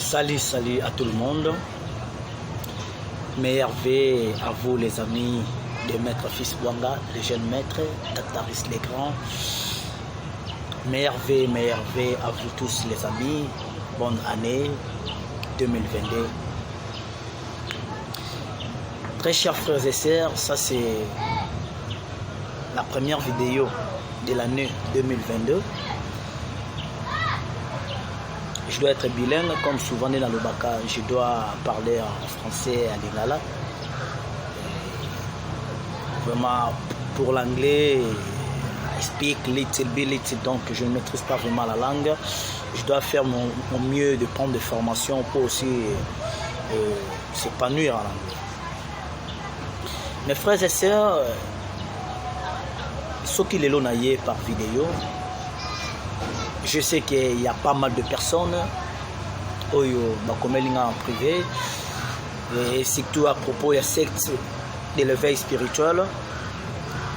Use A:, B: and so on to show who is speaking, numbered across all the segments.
A: Salut à tout le monde. Meilleur V à vous les amis de Maître Fils Bouanga, les jeunes maîtres, Tataris les grands. Meilleur V à vous tous les amis. Bonne année 2022. Très chers frères et sœurs, ça c'est la première vidéo de l'année 2022. Je dois être bilingue, comme souvent dans le Baka, je dois parler en français et en lingala. Vraiment, pour l'anglais, I speak little bit, donc je ne maîtrise pas vraiment la langue. Je dois faire mon mieux de prendre des formations pour aussi s'épanouir en langue. Mes frères et sœurs, ceux qui les l'ont par vidéo, je sais qu'il y a pas mal de personnes qui ont en privé, et surtout à propos de la secte de l'éveil spirituel.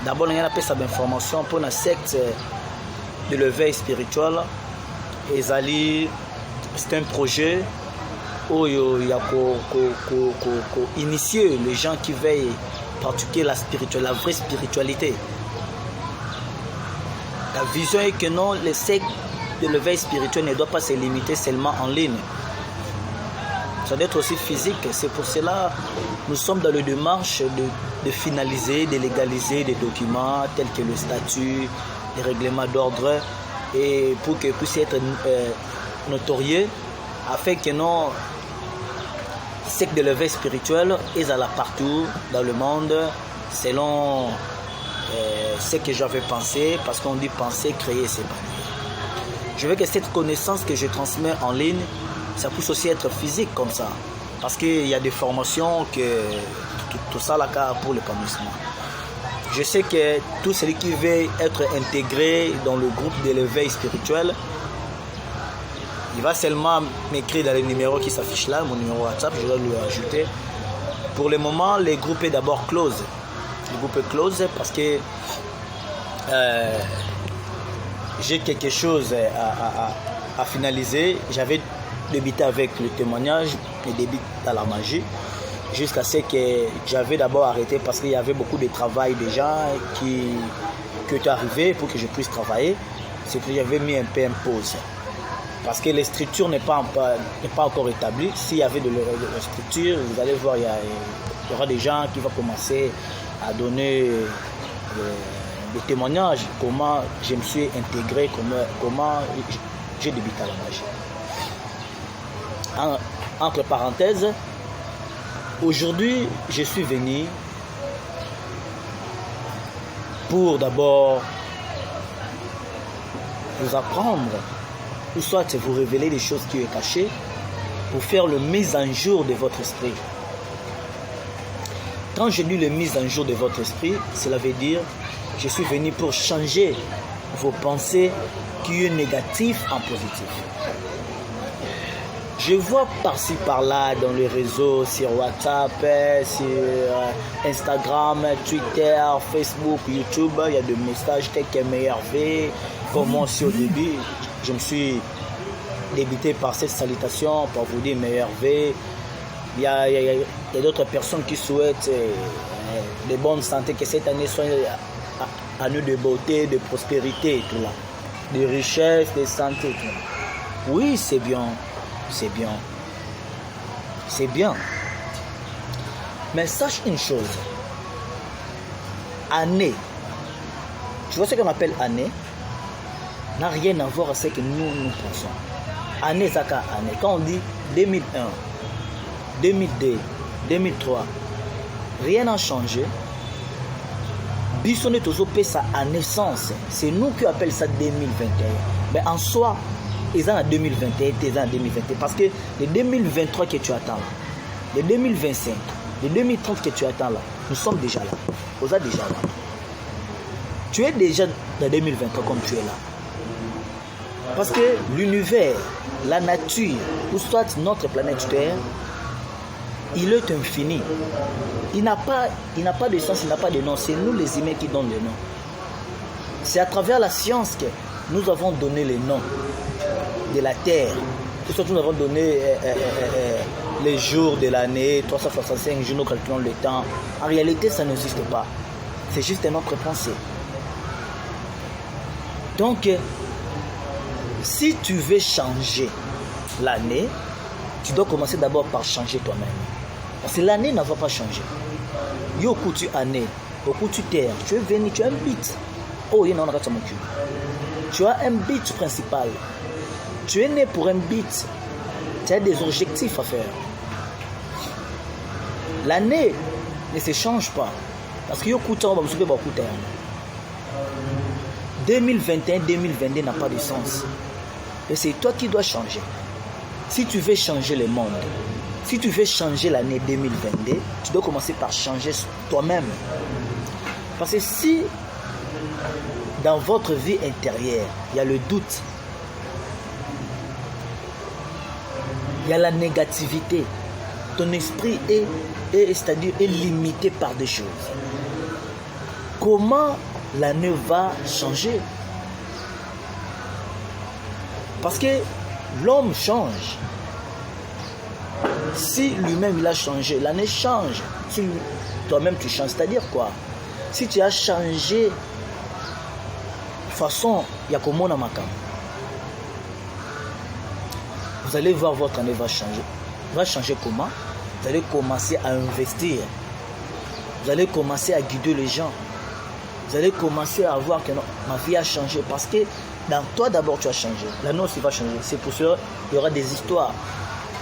A: D'abord, il y a une information pour la secte de l'éveil spirituel. C'est un projet où il y a initier les gens qui veillent pratiquer la vraie spiritualité. La vision est que non, les sectes de l'éveil spirituel ne doit pas se limiter seulement en ligne. Ça doit être aussi physique. C'est pour cela que nous sommes dans la démarche de finaliser, de légaliser des documents tels que le statut, les règlements d'ordre, et pour qu'ils puissent être notoriés, afin que non, sectes de l'éveil spirituel est là partout dans le monde, selon ce que j'avais pensé, parce qu'on dit penser, créer, s'épanouir. Je veux que cette connaissance que je transmets en ligne, ça puisse aussi être physique comme ça. Parce qu'il y a des formations que tout ça là pour l'épanouissement. Je sais que tout celui qui veut être intégré dans le groupe de l'éveil spirituel, il va seulement m'écrire dans le numéro qui s'affiche là, mon numéro WhatsApp, je vais lui ajouter. Pour le moment, le groupe est d'abord close. Le groupe est close parce que j'ai quelque chose à finaliser. J'avais débuté avec le témoignage et débuté dans la magie jusqu'à ce que j'avais d'abord arrêté parce qu'il y avait beaucoup de travail déjà qui est arrivé pour que je puisse travailler. C'est que j'avais mis un peu en pause parce que les structures n'est pas encore établies. S'il y avait de la structure, vous allez voir, il y aura des gens qui vont commencer à donner des témoignages, comment je me suis intégré, comment j'ai débuté à la magie. Entre parenthèses, aujourd'hui, je suis venu pour d'abord vous apprendre, ou soit vous révéler des choses qui sont cachées, pour faire la mise en jour de votre esprit. Quand je dis la mise en jour de votre esprit, cela veut dire je suis venu pour changer vos pensées qui sont négatives en positif. Je vois par-ci par-là dans les réseaux, sur WhatsApp, sur Instagram, Twitter, Facebook, YouTube, il y a des messages tels que meilleur V. Comme moi aussi au début, je me suis débuté par cette salutation pour vous dire meilleur V. Il y a d'autres personnes qui souhaitent de bonne santé, que cette année soit année de beauté, de prospérité, tout là, de richesse, de santé. Tout. Oui, c'est bien. C'est bien. C'est bien. Mais sache une chose. Année. Tu vois ce qu'on appelle année n'a rien à voir avec ce que nous pensons. Année, ça année. Quand on dit 2001, 2002, 2003, rien n'a changé. Bissonnet toujours paie ça à naissance. C'est nous qui appelons ça 2021. Mais en soi, ils sont en 2021, ils sont en 2021. Parce que le 2023 que tu attends là, le 2025, le 2030 que tu attends là, nous sommes déjà là. Vous êtes déjà là. Tu es déjà dans 2023 comme tu es là. Parce que l'univers, la nature, ou soit notre planète Terre, il est infini. Il n'a pas de sens, il n'a pas de nom. C'est nous les humains qui donnent le nom. C'est à travers la science que nous avons donné le nom de la Terre, que soit nous avons donné les jours de l'année, 365 jours, nous calculons le temps. En réalité, ça n'existe pas. C'est juste notre pensée. Donc, si tu veux changer l'année, tu dois commencer d'abord par changer toi-même. Parce que l'année ne va pas changer. Yo, tu année, au coup tu terre, tu es venu, tu as un but. Oh, il y a un cul. Tu as un but principal. Tu es né pour un but. Tu as des objectifs à faire. L'année ne se change pas. Parce que yo, coup on va me soulever beaucoup de terme. 2021-2022 n'a pas de sens. Et c'est toi qui dois changer. Si tu veux changer le monde, si tu veux changer l'année 2022, tu dois commencer par changer toi-même. Parce que si dans votre vie intérieure, il y a le doute, il y a la négativité, ton esprit c'est-à-dire est limité par des choses. Comment l'année va changer? Parce que l'homme change. Si lui-même il a changé, l'année change. Si toi-même tu changes, c'est-à-dire quoi? Si tu as changé façon, il y a comment dans ma cam. Vous allez voir votre année va changer. Va changer comment? Vous allez commencer à investir. Vous allez commencer à guider les gens. Vous allez commencer à voir que non, ma vie a changé. Parce que dans toi d'abord tu as changé. L'année aussi va changer. C'est pour cela qu'il y aura des histoires.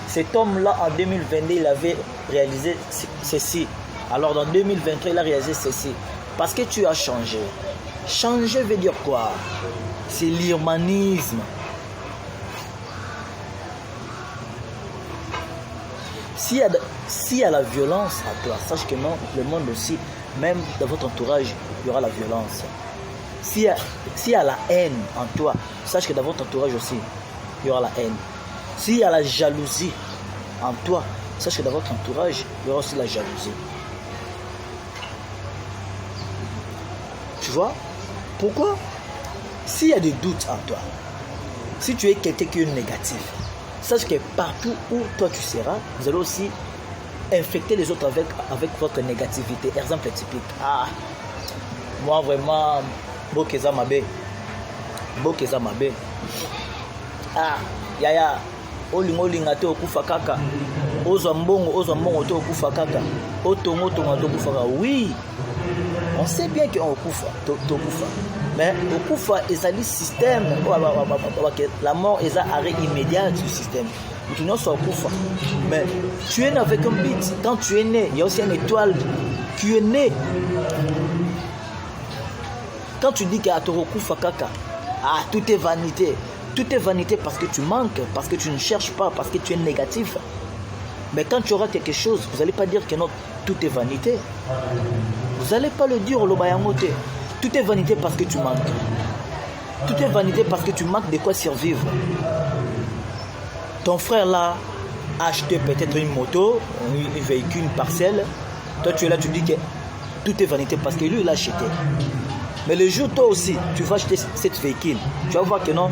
A: Cet homme-là en 2022, il avait réalisé ceci. Alors dans 2023, il a réalisé ceci. Parce que tu as changé. Changer veut dire quoi? C'est l'humanisme. S'il y a la violence à toi, sache que non, le monde aussi, même dans votre entourage, il y aura la violence. S'il y a la haine en toi, sache que dans votre entourage aussi, il y aura la haine. S'il y a la jalousie en toi, sache que dans votre entourage, il y aura aussi la jalousie. Tu vois? Pourquoi? S'il y a des doutes en toi, si tu es quelqu'un qui est négatif, sache que partout où toi tu seras, vous allez aussi infecter les autres avec votre négativité. Exemple typique. Ah, moi vraiment, Bokeza Mabe. Ah, yaya, olinga te okufa kaka. Ozwa mbongo te okufa kaka. Otongo te okufa kaka. Oui, on sait bien qu'on okufa, mais okufa est un système. La mort est un arrêt immédiat du système. Mais tu es né avec un but. Quand tu es né, il y a aussi une étoile qui est née. Quand tu dis qu'il y a Torokufa Kaka, ah, tout est vanité. Tout est vanité parce que tu manques, parce que tu ne cherches pas, parce que tu es négatif. Mais quand tu auras quelque chose, vous n'allez pas dire que non, tout est vanité. Vous n'allez pas le dire au Lobayamote. Tout est vanité parce que tu manques. Tout est vanité parce que tu manques de quoi survivre. Ton frère là a acheté peut-être une moto, un véhicule, une parcelle. Toi tu es là, tu dis que tout est vanité parce que lui il a acheté. Mais le jour toi aussi, tu vas acheter cette véhicule. Tu vas voir que non,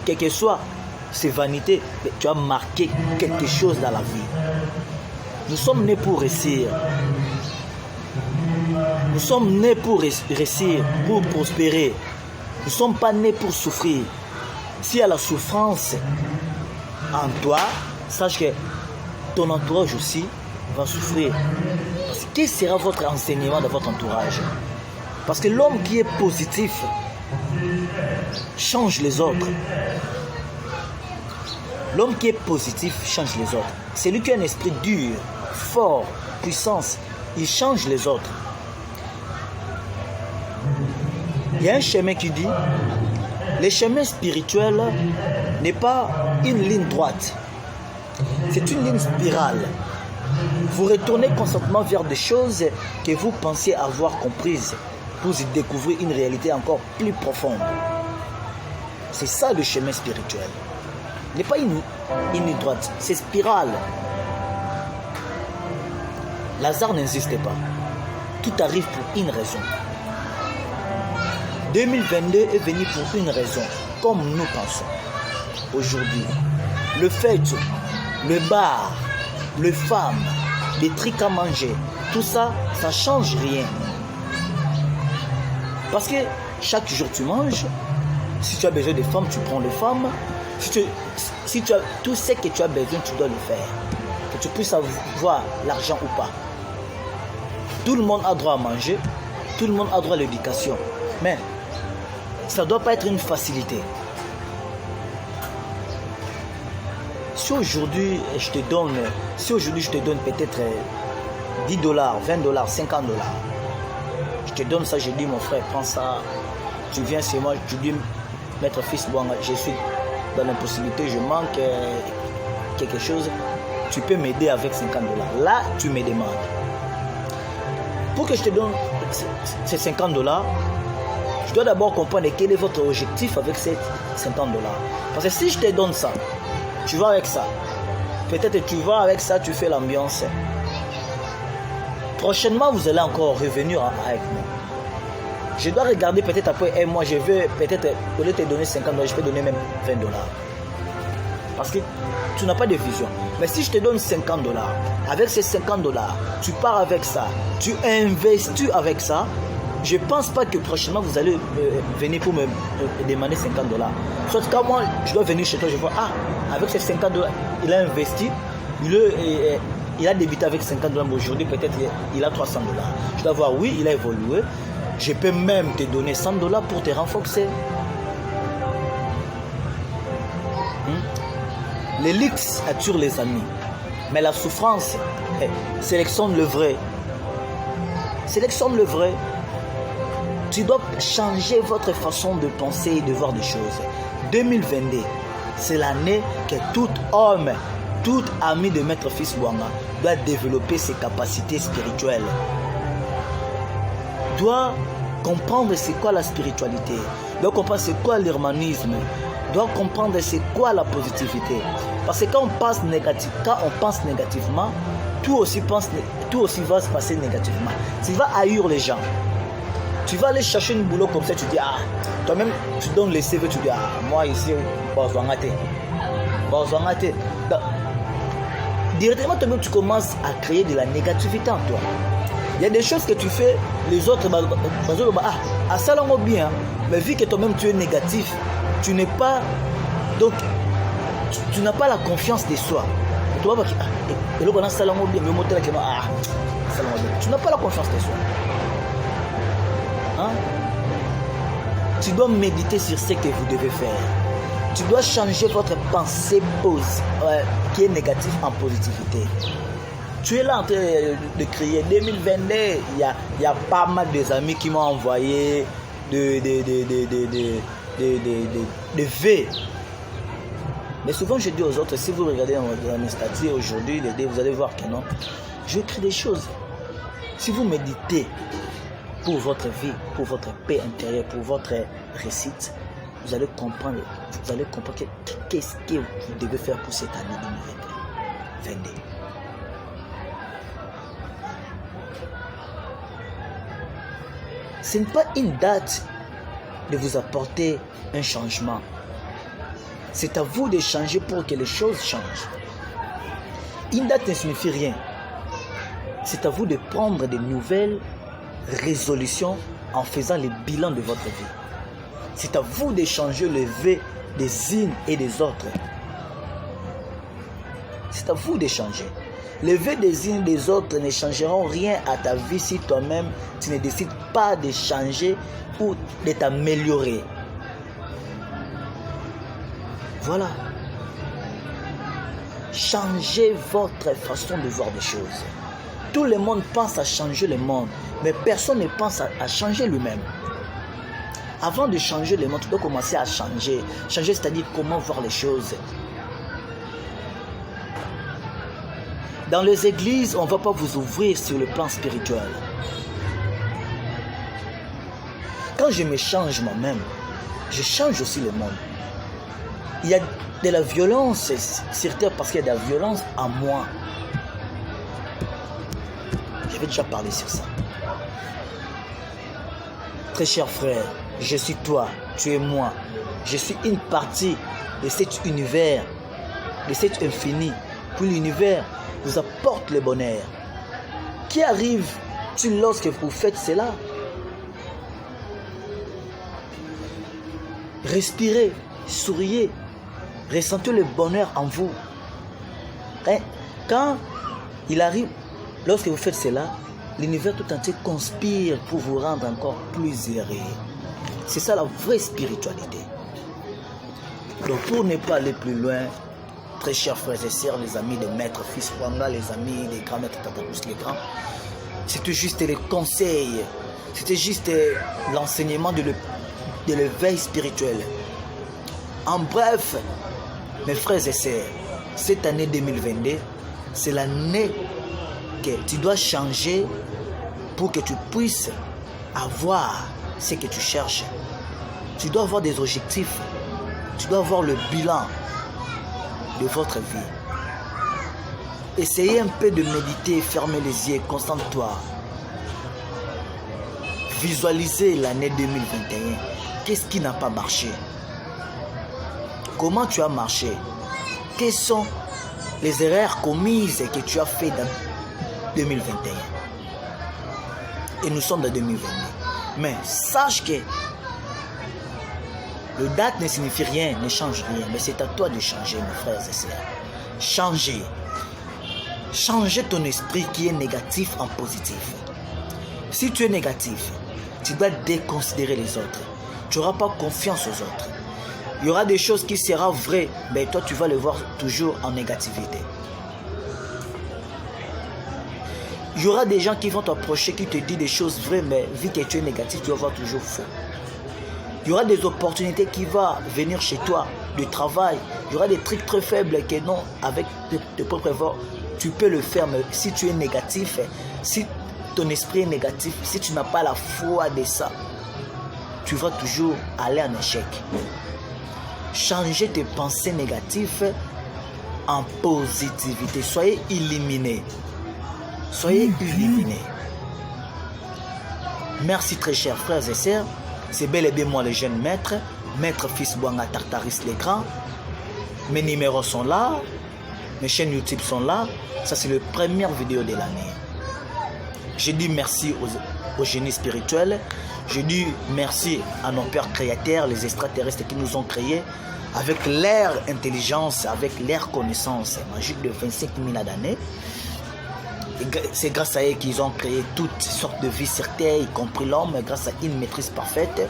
A: quel que soit ces vanités, tu as marqué quelque chose dans la vie. Nous sommes nés pour réussir. Nous sommes nés pour réussir, pour prospérer. Nous ne sommes pas nés pour souffrir. S'il y a la souffrance en toi, sache que ton entourage aussi va souffrir. Parce que quel sera votre enseignement dans votre entourage? Parce que l'homme qui est positif change les autres. L'homme qui est positif change les autres. C'est lui qui a un esprit dur, fort, puissance. Il change les autres. Il y a un chemin qui dit, le chemin spirituel n'est pas une ligne droite. C'est une ligne spirale. Vous retournez constamment vers des choses que vous pensiez avoir comprises pour y découvrir une réalité encore plus profonde. C'est ça le chemin spirituel. Il n'est pas une ligne droite, c'est spirale. L'hasard n'existe pas. Tout arrive pour une raison. 2022 est venu pour une raison, comme nous pensons aujourd'hui. le fête, le bar, les femmes, les trucs à manger, tout ça, ça ne change rien. Parce que chaque jour tu manges, si tu as besoin de femmes, tu prends les femmes. Si tu as tout ce que tu as besoin, tu dois le faire. Que tu puisses avoir l'argent ou pas. Tout le monde a droit à manger, tout le monde a droit à l'éducation. Mais ça ne doit pas être une facilité. Si aujourd'hui je te donne peut-être $10, $20, $50, je te donne ça, je dis mon frère, prends ça, tu viens chez moi, tu dis maître fils, bon, je suis dans l'impossibilité, je manque quelque chose, tu peux m'aider avec $50. Là, tu me demandes. Pour que je te donne ces $50, je dois d'abord comprendre quel est votre objectif avec ces $50. Parce que si je te donne ça, tu vas avec ça. Peut-être tu vas avec ça, tu fais l'ambiance. Prochainement, vous allez encore revenir avec moi. Je dois regarder peut-être après un mois, je vais peut-être, au lieu de te donner $50, je peux donner même $20. Parce que tu n'as pas de vision. Mais si je te donne $50, avec ces $50, tu pars avec ça, tu investis avec ça, je ne pense pas que prochainement vous allez venir pour me demander $50. Sauf que moi, je dois venir chez toi, je vois, avec ces $50, il a investi, il a débuté avec $50, mais aujourd'hui peut-être il a $300. Je dois voir, oui, il a évolué. Je peux même te donner $100 pour te renforcer. Les luxe attirent les amis, mais la souffrance sélectionne le vrai. Sélectionne le vrai. Tu dois changer votre façon de penser et de voir des choses. 2022, c'est l'année que tout homme, tout ami de Maître Fils Bouanga doit développer ses capacités spirituelles. Doit comprendre c'est quoi la spiritualité, doit comprendre c'est quoi l'hermanisme, doit comprendre c'est quoi la positivité. Parce que quand on pense négativement, tout aussi va se passer négativement. Tu vas haïr les gens. Tu vas aller chercher une boulot comme ça, tu dis, toi-même, tu donnes les CV, tu dis, moi ici, directement, toi-même, tu commences à créer de la négativité en toi. Il y a des choses que tu fais, les autres, ça l'en bien, mais vu que toi-même, tu es négatif, tu n'es pas, donc, tu n'as pas la confiance de soi. Tu n'as pas la confiance de soi. Tu dois méditer sur ce que vous devez faire. Tu dois changer votre pensée qui est négative en positivité. Tu es là en train de crier 2022. Il y a pas mal des amis qui m'ont envoyé de V. Mais souvent je dis aux autres, si vous regardez dans mes statuts aujourd'hui, vous allez voir que non. Je crée des choses. Si vous méditez pour votre vie, pour votre paix intérieure, pour votre réussite, vous allez comprendre qu'est-ce que vous devez faire pour cette année 2022. Ce n'est pas une date de vous apporter un changement. C'est à vous de changer pour que les choses changent. Une date ne signifie rien. C'est à vous de prendre de nouvelles résolutions en faisant le bilan de votre vie. C'est à vous de changer le vœu des unes et des autres. C'est à vous de changer. Les vœux des unes et des autres ne changeront rien à ta vie si toi-même tu ne décides pas de changer ou de t'améliorer. Voilà. Changez votre façon de voir des choses. Tout le monde pense à changer le monde, mais personne ne pense à changer lui-même. Avant de changer le monde, tu dois commencer à changer. Changer, c'est-à-dire comment voir les choses. Dans les églises, on ne va pas vous ouvrir sur le plan spirituel. Quand je me change moi-même, je change aussi le monde. Il y a de la violence sur terre parce qu'il y a de la violence en moi. J'avais déjà parlé sur ça. Très cher frère, je suis toi, tu es moi. Je suis une partie de cet univers de cet infini, puis l'univers vous apporte le bonheur. Qui arrive-t-il lorsque vous faites cela? Respirez, souriez, ressentez le bonheur en vous. Quand il arrive, lorsque vous faites cela, l'univers tout entier conspire pour vous rendre encore plus heureux. C'est ça la vraie spiritualité. Donc pour ne pas aller plus loin, très chers frères et sœurs, les amis de Maître Fils Bwanga, les amis des grands maîtres Tata les grands, c'était juste les conseils, c'était juste l'enseignement de l'éveil spirituel. En bref, mes frères et sœurs, cette année 2022, c'est l'année que tu dois changer pour que tu puisses avoir ce que tu cherches. Tu dois avoir des objectifs. Tu dois avoir le bilan de votre vie. Essayez un peu de méditer, fermez les yeux, concentre-toi. Visualisez l'année 2021. Qu'est-ce qui n'a pas marché? Comment tu as marché? Quelles sont les erreurs commises que tu as faites dans 2021? Et nous sommes dans 2022. Mais sache que le date ne signifie rien, ne change rien. Mais c'est à toi de changer, mes frères et sœurs. Changer. Changer ton esprit qui est négatif en positif. Si tu es négatif, tu dois déconsidérer les autres. Tu n'auras pas confiance aux autres. Il y aura des choses qui seront vraies, mais toi tu vas les voir toujours en négativité. Il y aura des gens qui vont t'approcher, qui te disent des choses vraies, mais vu que tu es négatif, tu vas voir toujours faux. Il y aura des opportunités qui vont venir chez toi, de travail. Il y aura des trucs très faibles que non, avec tes propres efforts, tu peux le faire. Mais si tu es négatif, si ton esprit est négatif, si tu n'as pas la foi de ça, tu vas toujours aller en échec. Changez tes pensées négatives en positivité. Soyez illuminés. Soyez illuminés. Merci très chers frères et sœurs. C'est bel et bien moi le jeune maître, Maître Fils Bwanga Tartaris les grands. Mes numéros sont là, mes chaînes YouTube sont là. Ça c'est la première vidéo de l'année. Je dis merci aux génies spirituels. Je dis merci à nos pères créateurs, les extraterrestres qui nous ont créés avec leur intelligence, avec leur connaissance magique de 25 000 d'années. C'est grâce à eux qu'ils ont créé toutes sortes de vies sur Terre, y compris l'homme, grâce à une maîtrise parfaite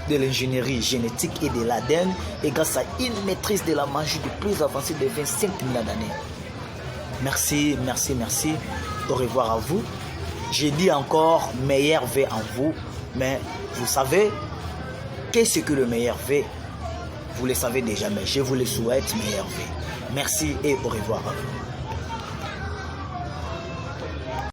A: de l'ingénierie génétique et de l'ADN, et grâce à une maîtrise de la magie du plus avancée de 25 000 d'années. Merci, merci, merci. Au revoir à vous. J'ai dit encore meilleur vœu en vous, mais vous savez, qu'est-ce que le meilleur vœu? Vous le savez déjà, mais je vous le souhaite meilleur vœu. Merci et au revoir à vous.